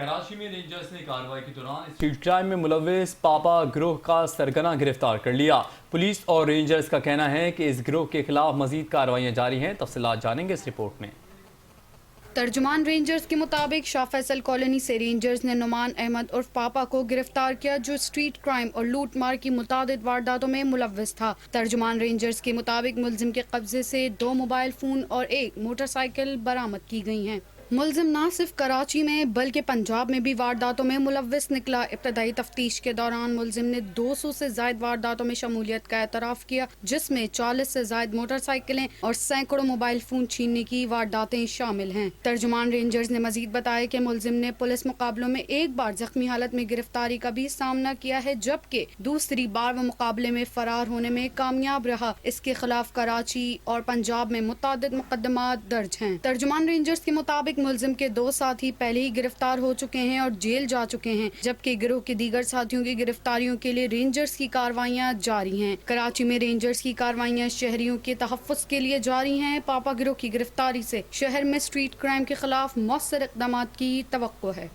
کراچی میں رینجرز نے کارروائی کے دوران اسٹریٹ کرائم میں ملوث پاپا گروہ کا سرگنا گرفتار کر لیا۔ پولیس اور رینجرز کا کہنا ہے کہ اس گروہ کے خلاف مزید کارروائیاں جاری ہیں۔ تفصیلات جانیں گے اس رپورٹ میں۔ ترجمان رینجرز کے مطابق شاہ فیصل کالونی سے رینجرز نے نعمان احمد عرف پاپا کو گرفتار کیا، جو اسٹریٹ کرائم اور لوٹ مار کی متعدد وارداتوں میں ملوث تھا۔ ترجمان رینجرز کے مطابق ملزم کے قبضے سے 2 موبائل فون اور 1 موٹر سائیکل برآمد کی گئی ہیں۔ ملزم نہ صرف کراچی میں بلکہ پنجاب میں بھی وارداتوں میں ملوث نکلا۔ ابتدائی تفتیش کے دوران ملزم نے 200 سے زائد وارداتوں میں شمولیت کا اعتراف کیا، جس میں 40 سے زائد موٹر سائیکلیں اور سینکڑوں موبائل فون چھیننے کی وارداتیں شامل ہیں۔ ترجمان رینجرز نے مزید بتایا کہ ملزم نے پولیس مقابلوں میں ایک بار زخمی حالت میں گرفتاری کا بھی سامنا کیا ہے، جبکہ دوسری بار وہ مقابلے میں فرار ہونے میں کامیاب رہا۔ اس کے خلاف کراچی اور پنجاب میں متعدد مقدمات درج ہیں۔ ترجمان رینجرز کے مطابق ملزم کے 2 ساتھی پہلے ہی گرفتار ہو چکے ہیں اور جیل جا چکے ہیں، جبکہ گروہ کے دیگر ساتھیوں کی گرفتاریوں کے لیے رینجرز کی کارروائیاں جاری ہیں۔ کراچی میں رینجرز کی کارروائیاں شہریوں کے تحفظ کے لیے جاری ہیں۔ پاپا گروہ کی گرفتاری سے شہر میں اسٹریٹ کرائم کے خلاف مؤثر اقدامات کی توقع ہے۔